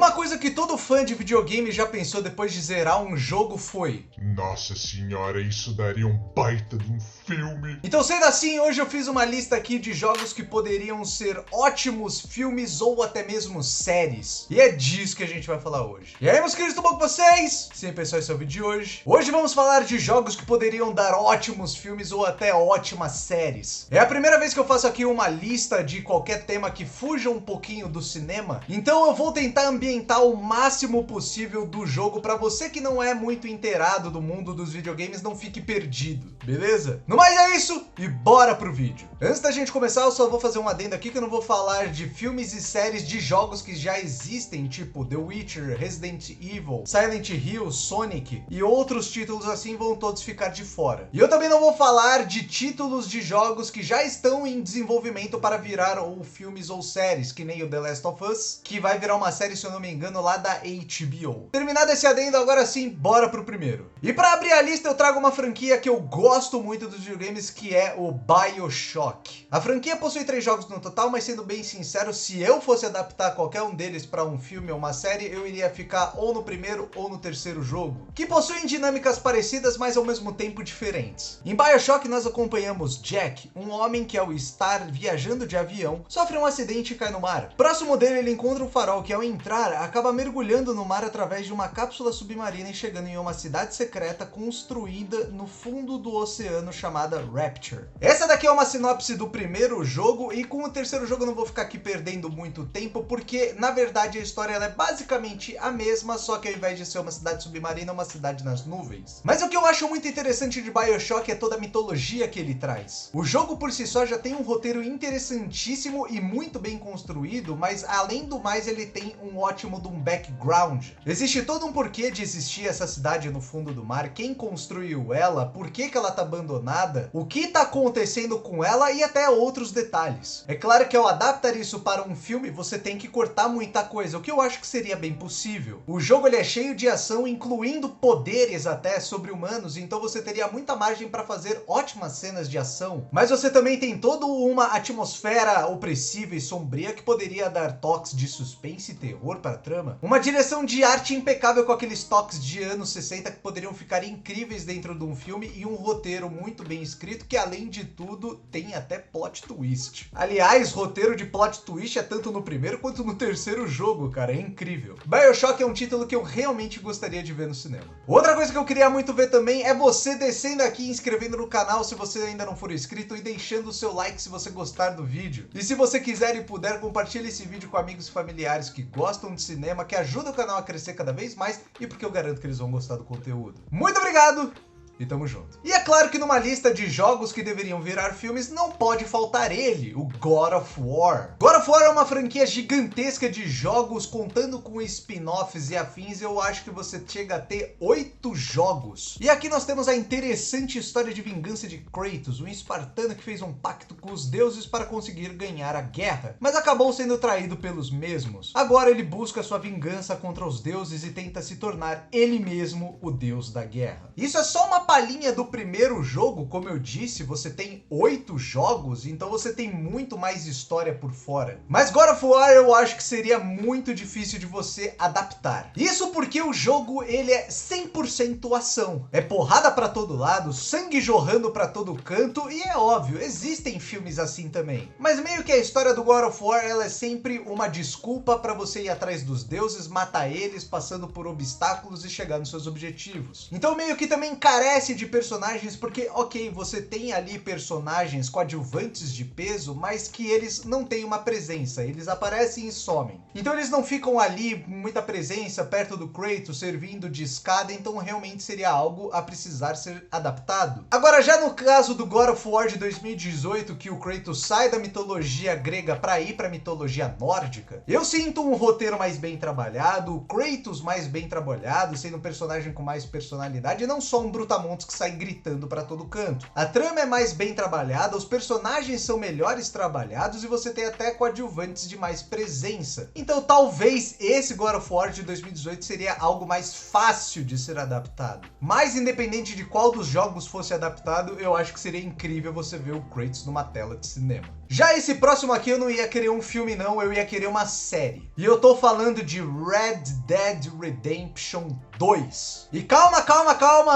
Uma coisa que todo fã de videogame já pensou depois de zerar um jogo foi: nossa senhora, isso daria um baita de um filme. Então, sendo assim, hoje eu fiz uma lista aqui de jogos que poderiam ser ótimos filmes ou até mesmo séries. E é disso que a gente vai falar hoje. E aí, meus queridos, tudo bom com vocês? Sim, pessoal, esse é o vídeo de hoje. Hoje vamos falar de jogos que poderiam dar ótimos filmes ou até ótimas séries. É a primeira vez que eu faço aqui uma lista de qualquer tema que fuja um pouquinho do cinema. Então eu vou tentar ambientar o máximo possível do jogo para você que não é muito inteirado do mundo dos videogames não fique perdido, beleza? No mais é isso e bora pro vídeo. Antes da gente começar, eu só vou fazer um adendo aqui que eu não vou falar de filmes e séries de jogos que já existem, tipo The Witcher, Resident Evil, Silent Hill, Sonic e outros títulos assim vão todos ficar de fora. E eu também não vou falar de títulos de jogos que já estão em desenvolvimento para virar ou filmes ou séries, que nem o The Last of Us, que vai virar uma série, se eu não me engano, lá da HBO. Terminado esse adendo, agora sim, bora pro primeiro. E para abrir a lista, eu trago uma franquia que eu gosto muito dos videogames, que é o BioShock. A franquia possui 3 jogos no total, mas sendo bem sincero, se eu fosse adaptar qualquer um deles para um filme ou uma série, eu iria ficar ou no primeiro ou no terceiro jogo, que possuem dinâmicas parecidas, mas ao mesmo tempo diferentes. Em BioShock, nós acompanhamos Jack, um homem que ao estar viajando de avião, sofre um acidente e cai no mar. Próximo dele, ele encontra um farol que ao entrar, acaba mergulhando no mar através de uma cápsula submarina e chegando em uma cidade secreta construída no fundo do oceano chamada Rapture. Essa daqui é uma sinopse do primeiro jogo, e com o terceiro jogo eu não vou ficar aqui perdendo muito tempo, porque na verdade a história ela é basicamente a mesma, só que ao invés de ser uma cidade submarina, é uma cidade nas nuvens. Mas o que eu acho muito interessante de BioShock é toda a mitologia que ele traz. O jogo por si só já tem um roteiro interessantíssimo e muito bem construído, mas além do mais ele tem um ótimo background. Existe todo um porquê de existir essa cidade no fundo do mar, quem construiu ela, por que ela tá abandonada, o que tá acontecendo com ela e até outros detalhes. É claro que ao adaptar isso para um filme, você tem que cortar muita coisa, o que eu acho que seria bem possível. O jogo ele é cheio de ação, incluindo poderes até sobre-humanos, então você teria muita margem para fazer ótimas cenas de ação, mas você também tem toda uma atmosfera opressiva e sombria que poderia dar toques de suspense e terror para a trama. Uma direção de arte impecável com aqueles toques de anos 60 que poderiam ficar incríveis dentro de um filme, e um roteiro muito bem escrito que além de tudo tem até plot twist. Aliás, roteiro de plot twist é tanto no primeiro quanto no terceiro jogo, cara, é incrível. BioShock é um título que eu realmente gostaria de ver no cinema. Outra coisa que eu queria muito ver também é você descendo aqui e inscrevendo no canal se você ainda não for inscrito e deixando o seu like se você gostar do vídeo. E se você quiser e puder, compartilhe esse vídeo com amigos e familiares que gostam de cinema, que ajuda o canal a crescer cada vez mais e porque eu garanto que eles vão gostar do conteúdo. Muito obrigado! E tamo junto. E é claro que numa lista de jogos que deveriam virar filmes não pode faltar ele, o God of War. God of War é uma franquia gigantesca de jogos, contando com spin-offs e afins, eu acho que você chega a ter 8 jogos. E aqui nós temos a interessante história de vingança de Kratos, um espartano que fez um pacto com os deuses para conseguir ganhar a guerra, mas acabou sendo traído pelos mesmos. Agora ele busca sua vingança contra os deuses e tenta se tornar ele mesmo o deus da guerra. Isso é só uma palhinha do primeiro jogo, como eu disse, você tem 8 jogos, então você tem muito mais história por fora. Mas God of War eu acho que seria muito difícil de você adaptar. Isso porque o jogo ele é 100% ação. É porrada pra todo lado, sangue jorrando pra todo canto, e é óbvio, existem filmes assim também. Mas meio que a história do God of War ela é sempre uma desculpa pra você ir atrás dos deuses, matar eles, passando por obstáculos e chegar nos seus objetivos. Então meio que também carece de personagens, porque ok, você tem ali personagens coadjuvantes de peso, mas que eles não têm uma presença, eles aparecem e somem. Então eles não ficam ali com muita presença perto do Kratos servindo de escada, então realmente seria algo a precisar ser adaptado. Agora já no caso do God of War de 2018, que o Kratos sai da mitologia grega para ir para a mitologia nórdica, eu sinto um roteiro mais bem trabalhado, o Kratos mais bem trabalhado, sendo um personagem com mais personalidade, e não só um brutamontes brutamontes que saem gritando pra todo canto. A trama é mais bem trabalhada, os personagens são melhores trabalhados e você tem até coadjuvantes de mais presença. Então talvez esse God of War de 2018 seria algo mais fácil de ser adaptado. Mas independente de qual dos jogos fosse adaptado, eu acho que seria incrível você ver o Kratos numa tela de cinema. Já esse próximo aqui eu não ia querer um filme não, eu ia querer uma série. E eu tô falando de Red Dead Redemption 2. E calma,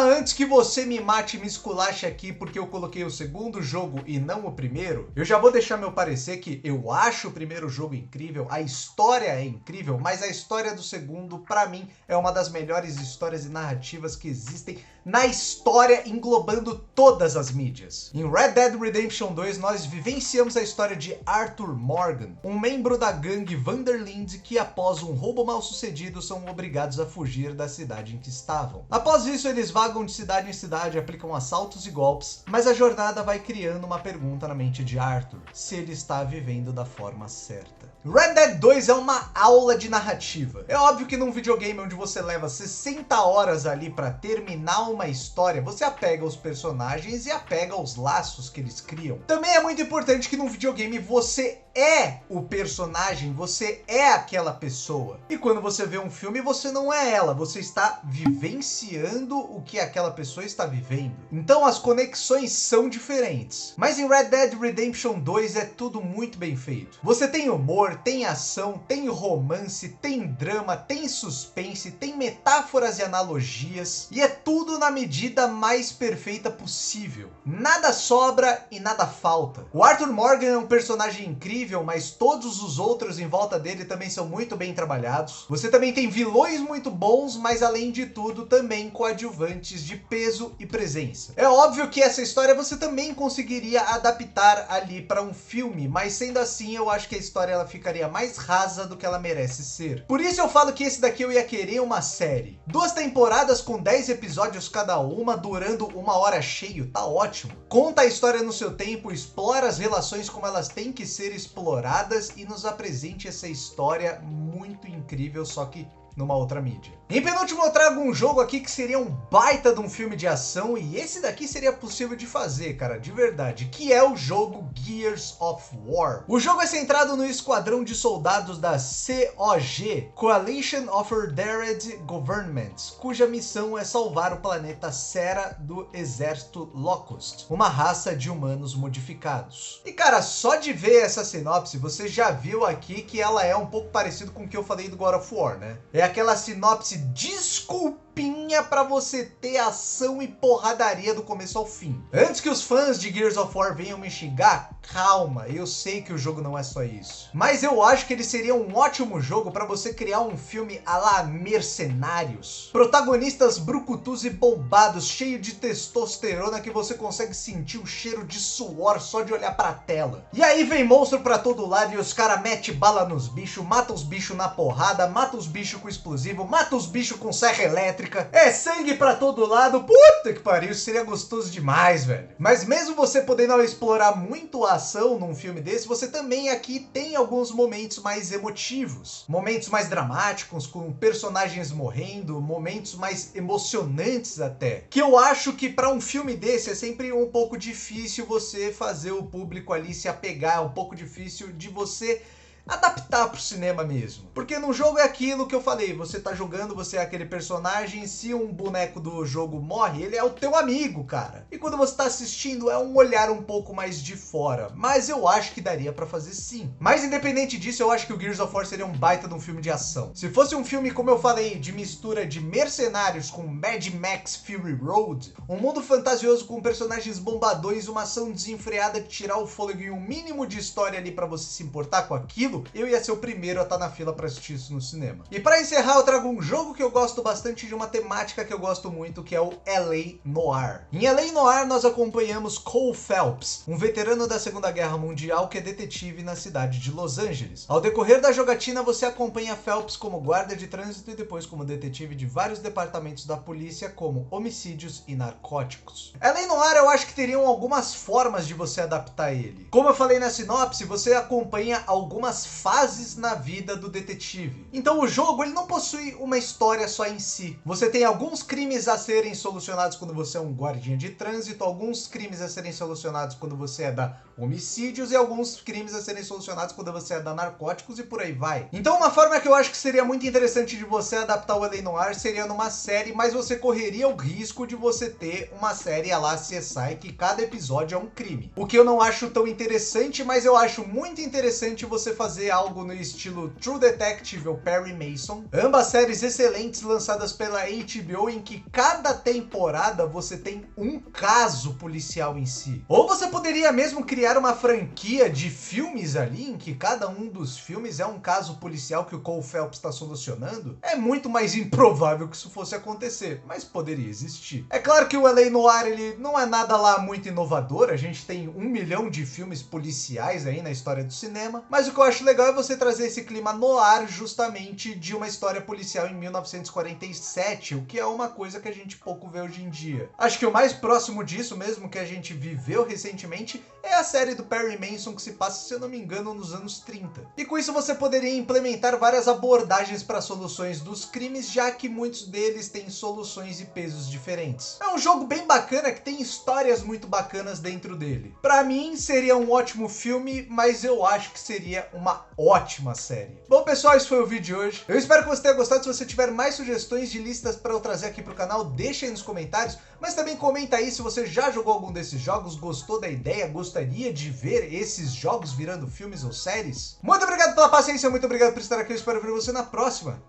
antes que você me mate e me esculache aqui porque eu coloquei o segundo jogo e não o primeiro, eu já vou deixar meu parecer que eu acho o primeiro jogo incrível, a história é incrível, mas a história do segundo, pra mim, é uma das melhores histórias e narrativas que existem na história, englobando todas as mídias. Em Red Dead Redemption 2, nós vivenciamos a história de Arthur Morgan, um membro da gangue Vanderlinde que, após um roubo mal sucedido, são obrigados a fugir da cidade em que estavam. Após isso, eles vagam de cidade em cidade, aplicam assaltos e golpes, mas a jornada vai criando uma pergunta na mente de Arthur: se ele está vivendo da forma certa. Red Dead 2 é uma aula de narrativa. É óbvio que num videogame onde você leva 60 horas ali pra terminar uma história, você apega aos personagens e apega aos laços que eles criam. Também é muito importante que num videogame você é o personagem, você é aquela pessoa. E quando você vê um filme, você não é ela, você está vivenciando o que aquela pessoa está vivendo. Então as conexões são diferentes. Mas em Red Dead Redemption 2 é tudo muito bem feito. Você tem humor, tem ação, tem romance, tem drama, tem suspense, tem metáforas e analogias, e é tudo na medida mais perfeita possível. Nada sobra e nada falta. O Arthur Morgan é um personagem incrível, mas todos os outros em volta dele também são muito bem trabalhados. Você também tem vilões muito bons, mas além de tudo também coadjuvantes de peso e presença. É óbvio que essa história você também conseguiria adaptar ali para um filme, mas sendo assim eu acho que a história ela ficaria mais rasa do que ela merece ser. Por isso eu falo que esse daqui eu ia querer uma série. 2 temporadas com 10 episódios cada uma, durando 1 hora cheio, tá ótimo. Conta a história no seu tempo, explora as relações como elas têm que ser exploradas e nos apresente essa história muito incrível, só que numa outra mídia. Em penúltimo eu trago um jogo aqui que seria um baita de um filme de ação, e esse daqui seria possível de fazer, cara, de verdade, que é o jogo Gears of War. O jogo é centrado no esquadrão de soldados da COG, Coalition of Ordered Governments, cuja missão é salvar o planeta Sera do exército Locust, uma raça de humanos modificados. E cara, só de ver essa sinopse, você já viu aqui que ela é um pouco parecido com o que eu falei do God of War, né? É aquela sinopse desculpinha pra você ter ação e porradaria do começo ao fim. Antes que os fãs de Gears of War venham me xingar, calma, eu sei que o jogo não é só isso. Mas eu acho que ele seria um ótimo jogo pra você criar um filme à la Mercenários. Protagonistas brucutus e bombados, cheio de testosterona que você consegue sentir o cheiro de suor só de olhar pra tela. E aí vem monstro pra todo lado e os caras metem bala nos bichos, mata os bichos na porrada, mata os bichos com explosivo, mata os bichos com serra elétrica, é sangue pra todo lado, puta que pariu, isso seria gostoso demais, velho. Mas mesmo você podendo explorar muito a ação num filme desse, você também aqui tem alguns momentos mais emotivos, momentos mais dramáticos, com personagens morrendo, momentos mais emocionantes até, que eu acho que pra um filme desse é sempre um pouco difícil você fazer o público ali se apegar, é um pouco difícil de você adaptar pro cinema mesmo. Porque no jogo é aquilo que eu falei, você tá jogando, você é aquele personagem, se um boneco do jogo morre, ele é o teu amigo, cara. E quando você tá assistindo, é um olhar um pouco mais de fora. Mas eu acho que daria pra fazer sim. Mas independente disso, eu acho que o Gears of War seria um baita de um filme de ação. Se fosse um filme, como eu falei, de mistura de mercenários com Mad Max Fury Road, um mundo fantasioso com personagens bombadões, uma ação desenfreada de tirar o fôlego e um mínimo de história ali pra você se importar com aquilo, eu ia ser o primeiro a estar na fila para assistir isso no cinema. E para encerrar, eu trago um jogo que eu gosto bastante, de uma temática que eu gosto muito, que é o LA Noire. Em LA Noire, nós acompanhamos Cole Phelps, um veterano da Segunda Guerra Mundial que é detetive na cidade de Los Angeles. Ao decorrer da jogatina, você acompanha Phelps como guarda de trânsito e depois como detetive de vários departamentos da polícia, como homicídios e narcóticos. LA Noire, eu acho que teriam algumas formas de você adaptar ele. Como eu falei na sinopse, você acompanha algumas as fases na vida do detetive. Então o jogo ele não possui uma história só em si. Você tem alguns crimes a serem solucionados quando você é um guardinha de trânsito, alguns crimes a serem solucionados quando você é da homicídios e alguns crimes a serem solucionados quando você é da narcóticos e por aí vai. Então uma forma que eu acho que seria muito interessante de você adaptar o L.A. Noire seria numa série, mas você correria o risco de você ter uma série à la CSI que cada episódio é um crime. O que eu não acho tão interessante, mas eu acho muito interessante você fazer algo no estilo True Detective ou Perry Mason. Ambas séries excelentes lançadas pela HBO em que cada temporada você tem um caso policial em si. Ou você poderia mesmo criar uma franquia de filmes ali em que cada um dos filmes é um caso policial que o Cole Phelps está solucionando. É muito mais improvável que isso fosse acontecer, mas poderia existir. É claro que o L.A. Noire ele não é nada lá muito inovador, a gente tem 1 milhão de filmes policiais aí na história do cinema, mas o que eu acho legal é você trazer esse clima noir justamente de uma história policial em 1947, o que é uma coisa que a gente pouco vê hoje em dia. Acho que o mais próximo disso mesmo que a gente viveu recentemente é a série do Perry Mason que se passa, se eu não me engano, nos anos 30. E com isso você poderia implementar várias abordagens para soluções dos crimes, já que muitos deles têm soluções e pesos diferentes. É um jogo bem bacana que tem histórias muito bacanas dentro dele. Para mim seria um ótimo filme, mas eu acho que seria uma ótima série. Bom pessoal, esse foi o vídeo de hoje. Eu espero que você tenha gostado. Se você tiver mais sugestões de listas para eu trazer aqui pro canal, deixa aí nos comentários, mas também comenta aí se você já jogou algum desses jogos, gostou da ideia, gostaria de ver esses jogos virando filmes ou séries. Muito obrigado pela paciência, muito obrigado por estar aqui, eu espero ver você na próxima.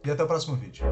E até o próximo vídeo.